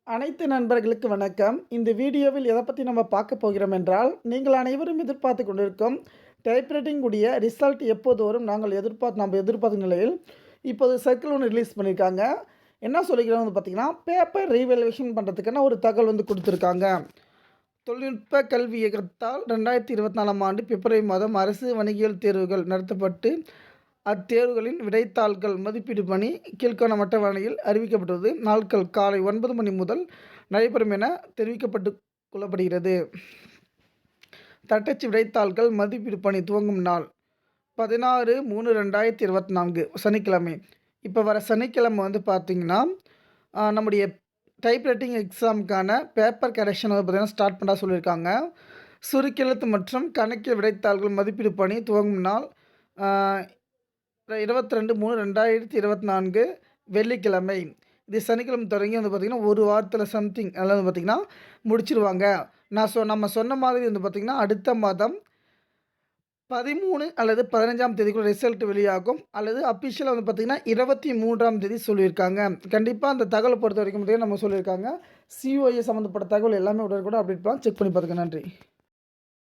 அனைத்து நண்பர்களுக்கு வணக்கம். இந்த வீடியோவில் எதை பற்றி நம்ம பார்க்க போகிறோம் என்றால், நீங்கள் அனைவரும் எதிர்பார்த்து கொண்டிருக்கும் டைப்ரைட்டிங் உடைய ரிசல்ட் எப்போது வரும் நம்ம எதிர்பார்த்த நிலையில் இப்போது சர்க்கிள் ஒன்று ரிலீஸ் பண்ணியிருக்காங்க. என்ன சொல்லிக்கிறோம் பார்த்தீங்கன்னா, பேப்பர் ரீவேல்யூவேஷன் பண்ணுறதுக்கான ஒரு தகவல் கொடுத்துருக்காங்க. தொழில்நுட்ப கல்வி இயக்கத்தால் 2024ஆம் ஆண்டு பிப்ரவரி மாதம் அரசு வணிகியல் தேர்வுகள் நடத்தப்பட்டு அத்தேர்வுகளின் விடைத்தாள்கள் மதிப்பீடு பணி கீழ்காணும் அட்டவணையில் அறிவிக்கப்பட்டுள்ளது. நாட்கள் காலை 9 மணி முதல் நடைபெறும் என தெரிவிக்கப்பட்டு கொள்ளப்படுகிறது. தட்டச்சு விடைத்தாள்கள் மதிப்பீடு பணி துவங்கும் நாள் 16/3/2024 சனிக்கிழமை. இப்போ வர சனிக்கிழமை பார்த்திங்கன்னா நம்முடைய டைப்ரைட்டிங் எக்ஸாமுக்கான பேப்பர் கரெக்ஷன் பார்த்திங்கன்னா ஸ்டார்ட் பண்ண சொல்லியிருக்காங்க. சுருக்கெழுத்து மற்றும் கணக்கியல் விடைத்தாள்கள் மதிப்பீடு பணி துவங்கும் நாள் 22/3/2024 வெள்ளிக்கிழமை. இது சனிக்கிழமை தொடங்கி பார்த்திங்கன்னா ஒரு வாரத்தில் சம்திங் அல்லது பார்த்திங்கன்னா முடிச்சிருவாங்க. நம்ம சொன்ன மாதிரி பார்த்திங்கன்னா அடுத்த மாதம் 13 அல்லது 15ஆம் தேதிக்குள்ள ரிசல்ட் வெளியாகும். அல்லது அஃபிஷியலாக பார்த்திங்கன்னா 23ஆம் தேதி சொல்லியிருக்காங்க. கண்டிப்பாக அந்த தகவலை பொறுத்த வரைக்கும் பார்த்திங்கன்னா நம்ம சொல்லியிருக்காங்க. சிஓஏ சம்மந்தப்பட்ட தகவல் எல்லாமே உடனுக்குடன் அப்டேட் பண்ணலாம். செக் பண்ணி பார்த்துங்க. நன்றி.